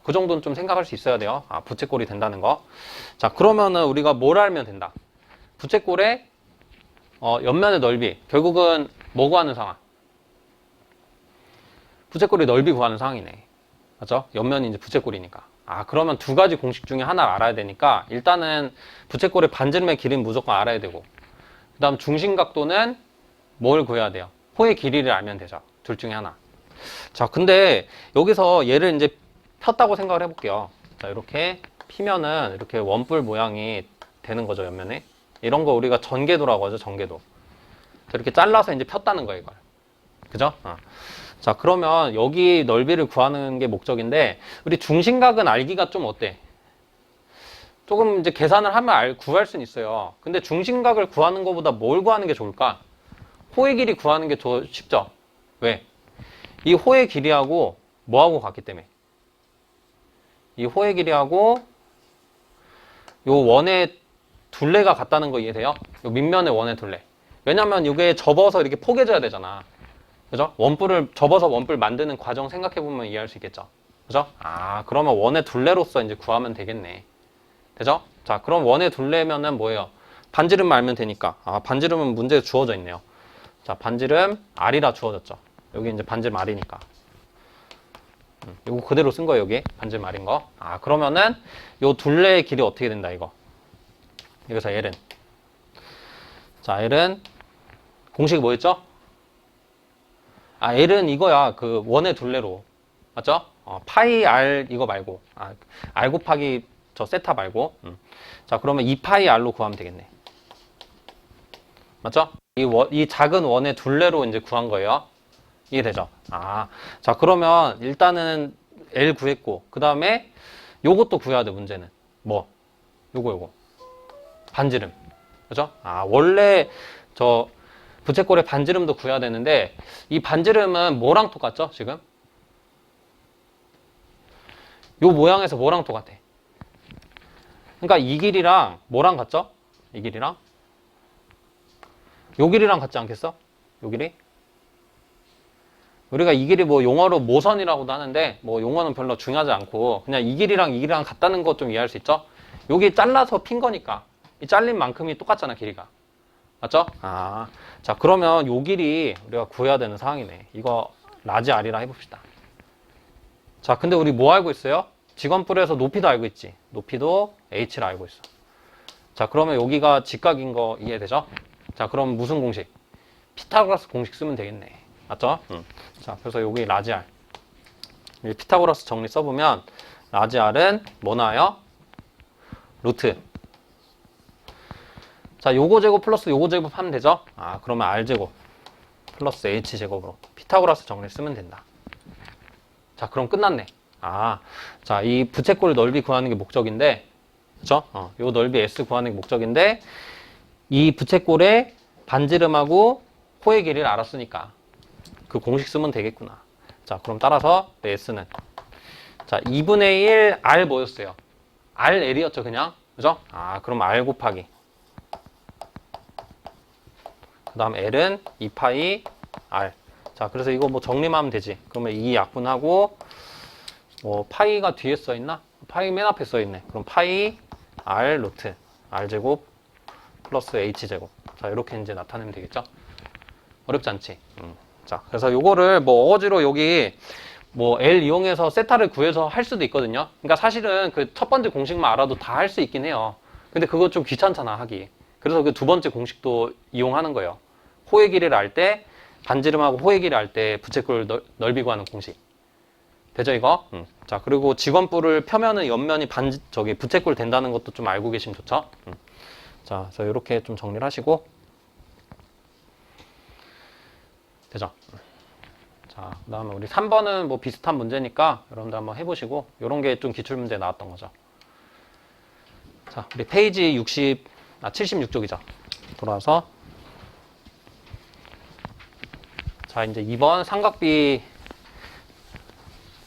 그 정도는 좀 생각할 수 있어야 돼요. 부채꼴이 된다는 거. 자, 그러면은 우리가 뭘 알면 된다? 부채꼴의 옆면의 넓이. 결국은 뭐 구하는 상황? 부채꼴의 넓이 구하는 상황이네. 맞죠? 옆면이 이제 부채꼴이니까. 그러면 두 가지 공식 중에 하나를 알아야 되니까 일단은 부채꼴의 반지름의 길이는 무조건 알아야 되고, 그 다음 중심각도는 뭘 구해야 돼요? 호의 길이를 알면 되죠. 둘 중에 하나. 자, 근데 여기서 얘를 이제 폈다고 생각을 해볼게요. 자, 이렇게 피면은 이렇게 원뿔 모양이 되는 거죠, 옆면에. 이런 거 우리가 전개도라고 하죠, 전개도. 자, 이렇게 잘라서 이제 폈다는 거예요, 이걸. 그죠? 자, 그러면 여기 넓이를 구하는 게 목적인데, 우리 중심각은 알기가 좀 어때? 조금 이제 계산을 하면 구할 수는 있어요. 근데 중심각을 구하는 것보다 뭘 구하는 게 좋을까? 호의 길이 구하는 게 쉽죠? 왜? 이 호의 길이하고 뭐하고 같기 때문에? 이 호의 길이하고 요 원의 둘레가 같다는 거 이해돼요? 요 밑면의 원의 둘레. 왜냐면 이게 접어서 이렇게 포개져야 되잖아. 그죠? 원뿔을 접어서 원뿔 만드는 과정 생각해보면 이해할 수 있겠죠? 그죠? 그러면 원의 둘레로서 이제 구하면 되겠네. 되죠? 자, 그럼 원의 둘레면은 뭐예요? 반지름 알면 되니까. 반지름은 문제에 주어져 있네요. 자, 반지름 R이라 주어졌죠. 여기 이제 반지름 R이니까. 이거 그대로 쓴 거예요, 여기. 반지름 R인 거. 그러면은 요 둘레의 길이 어떻게 된다, 이거. 여기서 L은. 자, L은 공식이 뭐였죠? L은 이거야. 그 원의 둘레로. 맞죠? 파이 R 이거 말고. R 곱하기 저 세타 말고. 자, 그러면 2파이 R로 구하면 되겠네. 맞죠? 이 작은 원의 둘레로 이제 구한 거예요. 이해되죠? 자, 그러면 일단은 L 구했고, 그 다음에 요것도 구해야 돼, 문제는. 뭐? 요거. 반지름. 그죠? 원래 저 부채꼴의 반지름도 구해야 되는데, 이 반지름은 뭐랑 똑같죠, 지금? 요 모양에서 뭐랑 똑같아? 그러니까 이 길이랑 뭐랑 같죠? 이 길이랑? 요 길이랑 같지 않겠어? 요 길이? 우리가 이 길이 뭐 용어로 모선이라고도 하는데, 뭐 용어는 별로 중요하지 않고, 그냥 이 길이랑 같다는 것 좀 이해할 수 있죠? 여기 잘라서 핀 거니까. 이 잘린 만큼이 똑같잖아, 길이가. 맞죠? 자, 그러면 요 길이 우리가 구해야 되는 상황이네. 이거 라지 R이라 해봅시다. 자, 근데 우리 뭐 알고 있어요? 직원뿔에서 높이도 알고 있지. 높이도 H를 알고 있어. 자, 그러면 여기가 직각인 거 이해되죠? 자, 그럼 무슨 공식? 피타고라스 공식 쓰면 되겠네. 맞죠? 자, 그래서 여기 라지 R. 피타고라스 정리 써보면 라지 R은 뭐 나와요? 루트. 자, 요거 제곱 플러스 요거 제곱 하면 되죠? 그러면 R 제곱 플러스 H 제곱으로 피타고라스 정리 쓰면 된다. 자, 그럼 끝났네. 자, 이 부채꼴 넓이 구하는 게 목적인데, 그쵸? 요 넓이 S 구하는 게 목적인데, 이 부채꼴의 반지름하고 호의 길이를 알았으니까 그 공식 쓰면 되겠구나. 자, 그럼 따라서 내 S는 자, 2분의 1 R 뭐였어요? R L이었죠, 그냥. 그죠? 그럼 R 곱하기 그 다음 L은 2파이 R. 자, 그래서 이거 뭐 정리만 하면 되지. 그러면 2 약분하고 파이가 뒤에 써있나? 파이 맨 앞에 써있네. 그럼 파이 R 루트 R제곱 플러스 H제곱. 자, 이렇게 이제 나타내면 되겠죠? 어렵지 않지? 자, 그래서 요거를 뭐 어거지로 여기 뭐 L 이용해서 세타를 구해서 할 수도 있거든요. 그러니까 사실은 그 첫 번째 공식만 알아도 다 할 수 있긴 해요. 근데 그거 좀 귀찮잖아, 하기. 그래서 그 두 번째 공식도 이용하는 거예요. 호의 길이를 알 때, 반지름하고 호의 길이를 알 때 부채꼴 넓이 구하는 공식. 되죠, 이거? 자, 그리고 직원뿔을 펴면은 옆면이 부채꼴 된다는 것도 좀 알고 계시면 좋죠? 자, 그래서 이렇게 좀 정리를 하시고. 되죠? 자, 자, 그 다음에 우리 3번은 뭐 비슷한 문제니까 여러분들 한번 해보시고, 요런 게 좀 기출문제 나왔던 거죠. 자, 우리 페이지 76쪽이죠. 돌아와서. 자, 이제 2번 삼각비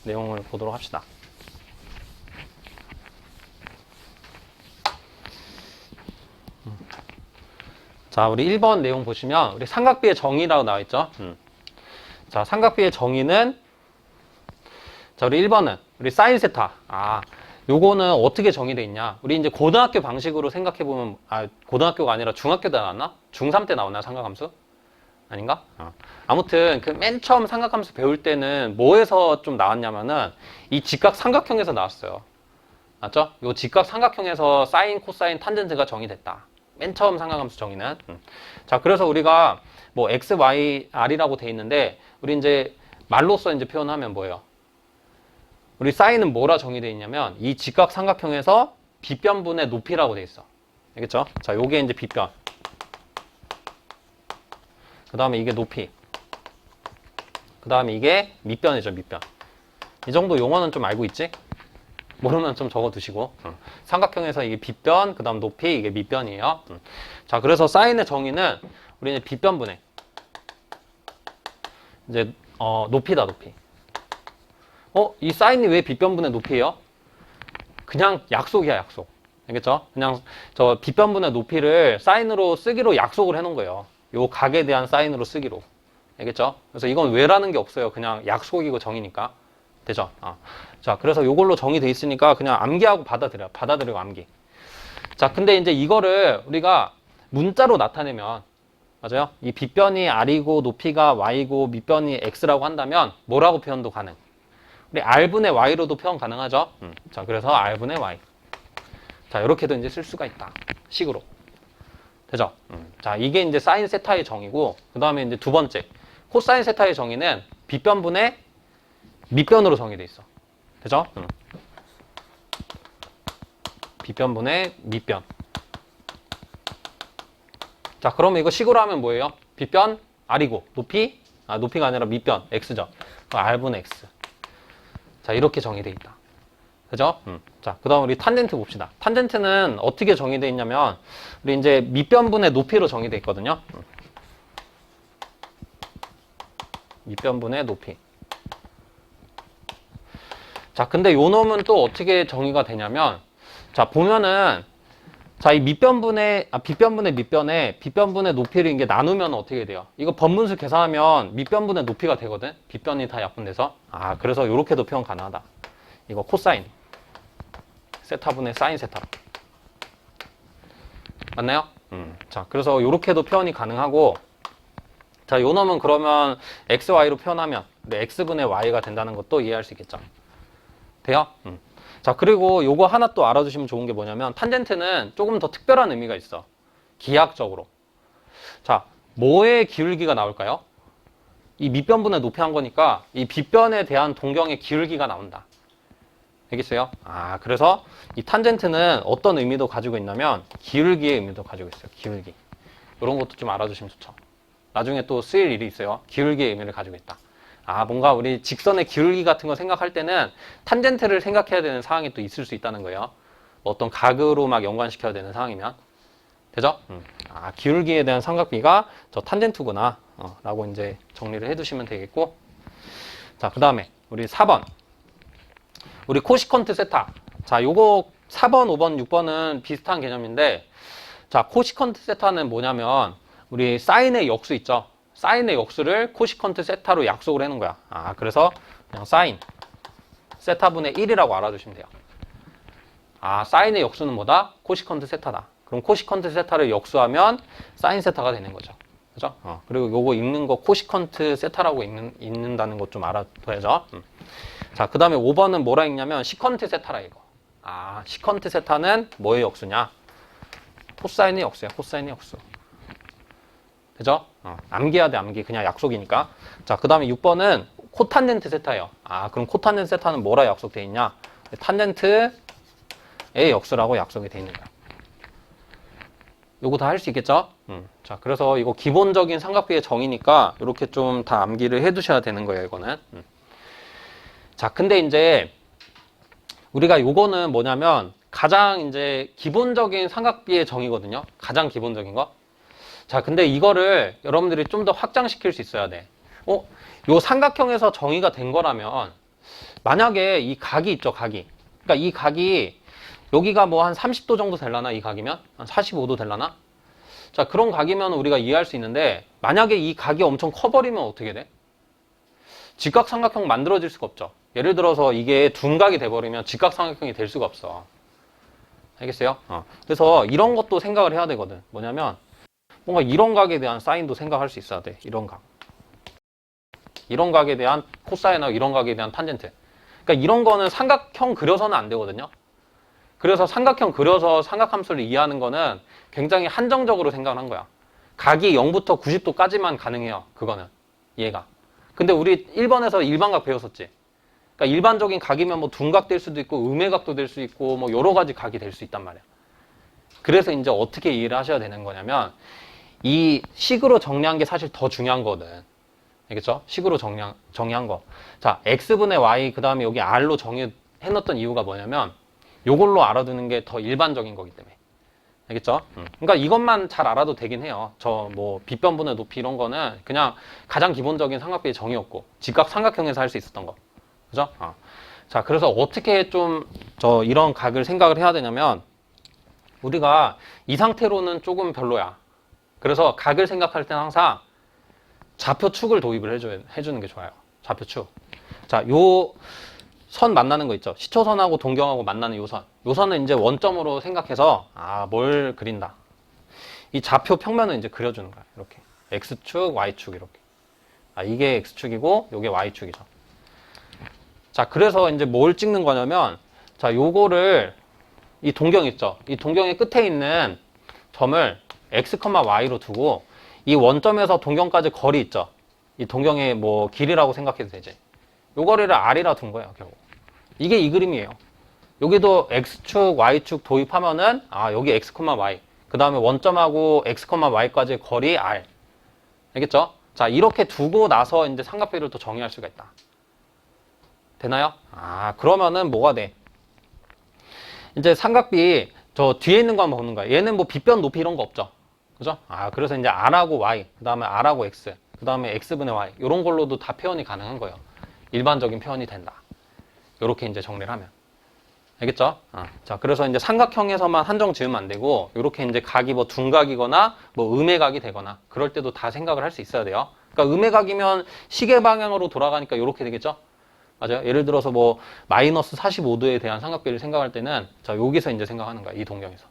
내용을 보도록 합시다. 자, 우리 1번 내용 보시면 우리 삼각비의 정의라고 나와 있죠. 자, 삼각비의 정의는, 자, 우리 1번은 우리 사인 세타. 요거는 어떻게 정의되어 있냐? 우리 이제 고등학교 방식으로 생각해 보면, 고등학교가 아니라 중학교 때 나왔나? 중3 때 나왔나? 삼각함수? 아닌가? 아무튼 그 맨 처음 삼각함수 배울 때는 뭐에서 좀 나왔냐면은 이 직각 삼각형에서 나왔어요. 맞죠? 요 직각 삼각형에서 사인, 코사인, 탄젠트가 정의됐다. 맨 처음 삼각함수 정의는. 자, 그래서 우리가 뭐 x, y, r이라고 돼 있는데 우리 이제 말로써 이제 표현하면 뭐예요? 우리 사인은 뭐라 정의되어 있냐면 이 직각 삼각형에서 빗변분의 높이라고 돼 있어. 알겠죠? 자, 요게 이제 빗변. 그 다음에 이게 높이. 그 다음에 이게 밑변이죠, 밑변. 이 정도 용어는 좀 알고 있지? 모르면 좀 적어 두시고. 삼각형에서 이게 빗변, 그 다음 높이, 이게 밑변이에요. 자, 그래서 사인의 정의는 우리 이제 빗변분의 이제 높이다, 높이. 이 사인이 왜 빗변분의 높이예요? 그냥 약속이야, 약속. 알겠죠? 그냥 저 빗변분의 높이를 사인으로 쓰기로 약속을 해놓은 거예요. 요 각에 대한 사인으로 쓰기로. 알겠죠? 그래서 이건 왜라는 게 없어요. 그냥 약속이고 정의니까. 되죠? 자, 그래서 요걸로 정의돼 있으니까 그냥 암기하고 받아들이고 암기. 자, 근데 이제 이거를 우리가 문자로 나타내면, 맞아요? 이 빗변이 r이고 높이가 y고 밑변이 x라고 한다면 뭐라고 표현도 가능? 우리 r분의 y로도 표현 가능하죠? 자, 그래서 r분의 y. 자, 이렇게도 이제 쓸 수가 있다. 식으로. 되죠? 자, 이게 이제 사인 세타의 정의고, 그 다음에 이제 두 번째. 코사인 세타의 정의는 빗변분의 밑변으로 정의돼 있어. 되죠? 빗변분의 밑변. 자, 그러면 이거 식으로 하면 뭐예요? 빗변 r이고, 높이가 아니라 밑변 x죠. r분의 x. 자, 이렇게 정의돼 있다. 그죠? 자, 그 다음 우리 탄젠트 봅시다. 탄젠트는 어떻게 정의되어 있냐면, 우리 이제 밑변분의 높이로 정의되어 있거든요. 밑변분의 높이. 자, 근데 요 놈은 또 어떻게 정의가 되냐면, 자, 보면은, 자, 이 빗변분의 밑변에 빗변분의 높이를 이게 나누면 어떻게 돼요? 이거 번분수 계산하면 밑변분의 높이가 되거든? 빗변이 다 약분돼서. 그래서 요렇게도 표현 가능하다. 이거 코사인. 세타분의 사인 세타. 맞나요? 자, 그래서 요렇게도 표현이 가능하고, 자, 요 놈은 그러면 xy로 표현하면 x분의 y가 된다는 것도 이해할 수 있겠죠. 돼요? 자, 그리고 요거 하나 또 알아두시면 좋은 게 뭐냐면 탄젠트는 조금 더 특별한 의미가 있어. 기하학적으로. 자, 뭐의 기울기가 나올까요? 이 밑변분의 높이 한 거니까 이 빗변에 대한 동경의 기울기가 나온다. 알겠어요? 그래서 이 탄젠트는 어떤 의미도 가지고 있냐면 기울기의 의미도 가지고 있어요. 기울기. 이런 것도 좀 알아두시면 좋죠. 나중에 또 쓰일 일이 있어요. 기울기의 의미를 가지고 있다. 뭔가 우리 직선의 기울기 같은 거 생각할 때는 탄젠트를 생각해야 되는 상황이 또 있을 수 있다는 거예요. 어떤 각으로 막 연관시켜야 되는 상황이면. 되죠? 기울기에 대한 삼각비가 저 탄젠트구나. 라고 이제 정리를 해두시면 되겠고. 자, 그 다음에 우리 4번. 우리 코시컨트 세타. 자, 요거 4번, 5번, 6번은 비슷한 개념인데, 자, 코시컨트 세타는 뭐냐면 우리 사인의 역수 있죠? 사인의 역수를 코시컨트 세타로 약속을 해놓은 거야. 그래서 그냥 사인 세타분의 1이라고 알아두시면 돼요. 사인의 역수는 뭐다? 코시컨트 세타다. 그럼 코시컨트 세타를 역수하면 사인 세타가 되는 거죠. 그죠? 그리고 요거 읽는 거 코시컨트 세타라고 읽는다는 것 좀 알아둬야죠. 자, 그 다음에 5번은 뭐라 읽냐면 시컨트 세타라 이거. 시컨트 세타는 뭐의 역수냐? 코사인의 역수야. 코사인의 역수. 그죠? 암기해야 돼, 암기. 그냥 약속이니까. 자, 그 다음에 6번은 코탄젠트 세타예요. 그럼 코탄젠트 세타는 뭐라 약속되어 있냐? 탄젠트의 역수라고 약속이 되어 있는 거야. 요거 다 할 수 있겠죠? 자, 그래서 이거 기본적인 삼각비의 정의니까 이렇게 좀 다 암기를 해 두셔야 되는 거예요, 이거는. 자, 근데 이제 우리가 요거는 뭐냐면 가장 이제 기본적인 삼각비의 정의거든요. 가장 기본적인 거. 자, 근데 이거를 여러분들이 좀 더 확장시킬 수 있어야 돼. 요 삼각형에서 정의가 된 거라면 만약에 이 각이 있죠, 각이. 그러니까 이 각이 여기가 뭐 한 30도 정도 되려나, 이 각이면? 한 45도 되려나? 자, 그런 각이면 우리가 이해할 수 있는데 만약에 이 각이 엄청 커버리면 어떻게 돼? 직각삼각형 만들어질 수가 없죠. 예를 들어서 이게 둔각이 돼버리면 직각삼각형이 될 수가 없어. 알겠어요? 그래서 이런 것도 생각을 해야 되거든. 뭐냐면 뭔가 이런 각에 대한 사인도 생각할 수 있어야 돼. 이런 각. 이런 각에 대한 코사인하고 이런 각에 대한 탄젠트. 그러니까 이런 거는 삼각형 그려서는 안 되거든요. 그래서 삼각형 그려서 삼각함수를 이해하는 거는 굉장히 한정적으로 생각을 한 거야. 각이 0부터 90도까지만 가능해요. 그거는. 이해가. 근데 우리 1번에서 일반각 배웠었지. 그러니까 일반적인 각이면 뭐 둔각 될 수도 있고 음외각도 될 수 있고 뭐 여러 가지 각이 될 수 있단 말이야. 그래서 이제 어떻게 이해를 하셔야 되는 거냐면 이 식으로 정리한 게 사실 더 중요한 거거든. 알겠죠? 식으로 정리한 거. 자, x분의 y 그 다음에 여기 r로 정의해놓던 이유가 뭐냐면 요걸로 알아두는 게 더 일반적인 거기 때문에. 알겠죠? 그러니까 이것만 잘 알아도 되긴 해요. 저 뭐 빗변분의 높이 이런 거는 그냥 가장 기본적인 삼각비의 정의였고 직각 삼각형에서 할 수 있었던 거. 그죠? 자, 그래서 어떻게 좀 이런 각을 생각을 해야 되냐면 우리가 이 상태로는 조금 별로야. 그래서 각을 생각할 때는 항상 좌표축을 도입을 해주는 게 좋아요. 좌표축. 자, 요 선 만나는 거 있죠. 시초선하고 동경하고 만나는 요 선. 요 선은 이제 원점으로 생각해서 뭘 그린다. 이 좌표 평면을 이제 그려주는 거야. 이렇게. X축, Y축 이렇게. 이게 X축이고 요게 Y축이죠. 자, 그래서 이제 뭘 찍는 거냐면 자, 요거를 이 동경 있죠. 이 동경의 끝에 있는 점을 X, Y로 두고 이 원점에서 동경까지 거리 있죠. 이 동경의 뭐 길이라고 생각해도 되지. 요 거리를 R이라 둔 거예요, 결국. 이게 이 그림이에요. 여기도 X축, Y축 도입하면은 여기 X, Y. 그 다음에 원점하고 X, Y까지 거리 R. 알겠죠? 자, 이렇게 두고 나서 이제 삼각비를 또 정의할 수가 있다. 되나요? 그러면은 뭐가 돼? 이제 삼각비 저 뒤에 있는 거 한번 보는 거야. 얘는 뭐 빗변 높이 이런 거 없죠. 그죠? 그래서 이제 R하고 Y, 그 다음에 R하고 X, 그 다음에 X분의 Y 이런 걸로도 다 표현이 가능한 거예요. 일반적인 표현이 된다. 이렇게 이제 정리를 하면. 알겠죠? 자, 그래서 이제 삼각형에서만 한정 지으면 안 되고 이렇게 이제 각이 뭐 둔각이거나 뭐 음외각이 되거나 그럴 때도 다 생각을 할 수 있어야 돼요. 그러니까 음외각이면 시계 방향으로 돌아가니까 이렇게 되겠죠? 맞아요. 예를 들어서 뭐 마이너스 45도에 대한 삼각비를 생각할 때는 자, 여기서 이제 생각하는 거야. 이 동경에서.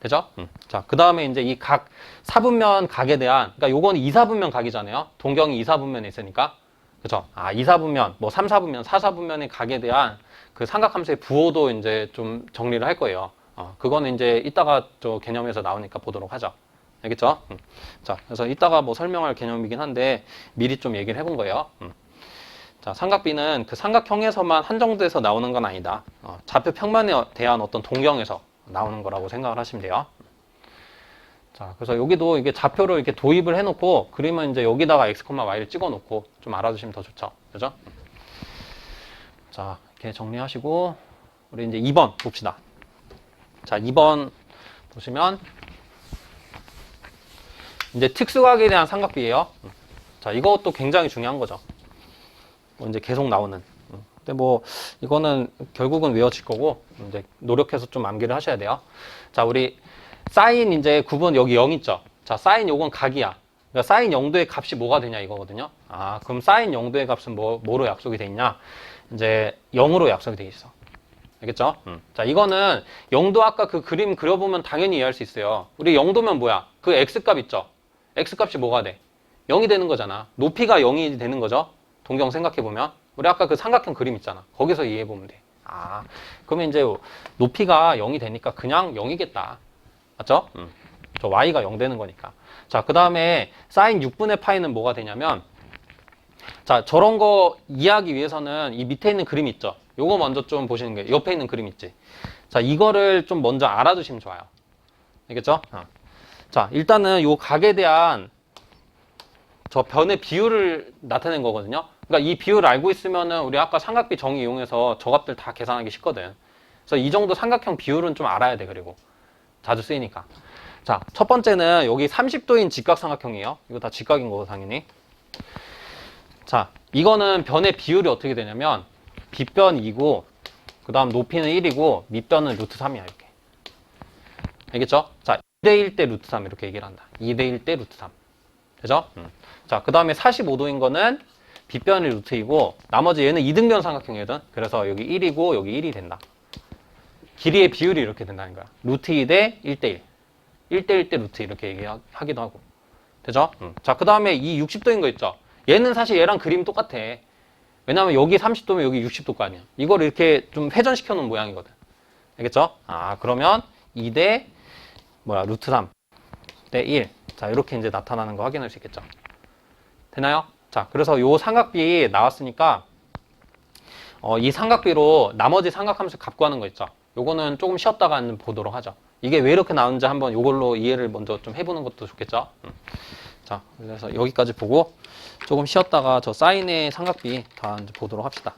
되죠? 자, 그 다음에 이제 이 각 사분면 각에 대한, 그러니까 요건 2사분면 각이잖아요. 동경이 2사분면에 있으니까. 그죠? 2사분면, 뭐 3사분면, 4사분면의 각에 대한 그 삼각함수의 부호도 이제 좀 정리를 할 거예요. 그거는 이제 이따가 저 개념에서 나오니까 보도록 하죠. 알겠죠? 자, 그래서 이따가 뭐 설명할 개념이긴 한데 미리 좀 얘기를 해본 거예요. 자, 삼각비는 그 삼각형에서만 한정돼서 나오는 건 아니다. 좌표 평면에 대한 어떤 동경에서 나오는 거라고 생각을 하시면 돼요. 자, 그래서 여기도 이게 좌표를 이렇게 도입을 해놓고 그리면 이제 여기다가 x, y를 찍어놓고 좀 알아두시면 더 좋죠. 그죠? 자, 이렇게 정리하시고 우리 이제 2번 봅시다. 자, 2번 보시면 이제 특수각에 대한 삼각비예요. 자, 이것도 굉장히 중요한 거죠. 이제 계속 나오는. 근데 뭐 이거는 결국은 외워질 거고 이제 노력해서 좀 암기를 하셔야 돼요. 자, 우리 사인 이제 구분 여기 0 있죠. 자, 사인 요건 각이야. 그러니까 사인 0도의 값이 뭐가 되냐 이거거든요. 그럼 사인 0도의 값은 뭐로 약속이 돼 있냐? 이제 0으로 약속이 돼 있어. 알겠죠? 자, 이거는 0도 아까 그 그림 그려보면 당연히 이해할 수 있어요. 우리 0도면 뭐야? 그 x값 있죠? x값이 뭐가 돼? 0이 되는 거잖아. 높이가 0이 되는 거죠? 동경 생각해보면. 우리 아까 그 삼각형 그림 있잖아. 거기서 이해해보면 돼. 그러면 이제 높이가 0이 되니까 그냥 0이겠다. 맞죠? 저 y가 0 되는 거니까. 자, 그 다음에 사인 6분의 파이는 뭐가 되냐면 자, 저런 거 이해하기 위해서는 이 밑에 있는 그림 있죠? 요거 먼저 좀 보시는 게 옆에 있는 그림 있지? 자, 이거를 좀 먼저 알아두시면 좋아요. 알겠죠? 자, 일단은 요 각에 대한 저 변의 비율을 나타낸 거거든요. 그러니까 이 비율을 알고 있으면은 우리 아까 삼각비 정의 이용해서 저 값들 다 계산하기 쉽거든. 그래서 이 정도 삼각형 비율은 좀 알아야 돼. 그리고 자주 쓰이니까. 자, 첫 번째는 여기 30도인 직각삼각형이에요. 이거 다 직각인 거고 당연히. 자, 이거는 변의 비율이 어떻게 되냐면 빗변 2고 그 다음 높이는 1이고 밑변은 루트 3이야. 이렇게. 알겠죠? 자, 2대1 대 루트 3 이렇게 얘기를 한다. 2대1 대 루트 3. 되죠? 자, 그 다음에 45도인 거는 빗변이 루트이고 나머지 얘는 이등변 삼각형이거든. 그래서 여기 1이고 여기 1이 된다. 길이의 비율이 이렇게 된다는 거야. 루트 2 대 1대1. 1대1 대 루트 이렇게 얘기하기도 하고. 되죠? 자, 그 다음에 이 60도인 거 있죠? 얘는 사실 얘랑 그림 똑같아. 왜냐면 여기 30도면 여기 60도가 아니야. 이걸 이렇게 좀 회전시켜 놓은 모양이거든. 알겠죠? 아, 그러면 2 대 루트 3 대 1. 자, 이렇게 이제 나타나는 거 확인할 수 있겠죠? 되나요? 자, 그래서 요 삼각비 나왔으니까 이 삼각비로 나머지 삼각함수 값 구하는 거 있죠? 요거는 조금 쉬었다가 보도록 하죠. 이게 왜 이렇게 나오는지 한번 요걸로 이해를 먼저 좀 해보는 것도 좋겠죠? 자, 그래서 여기까지 보고 조금 쉬었다가 저 사인의 삼각비 다 이제 보도록 합시다.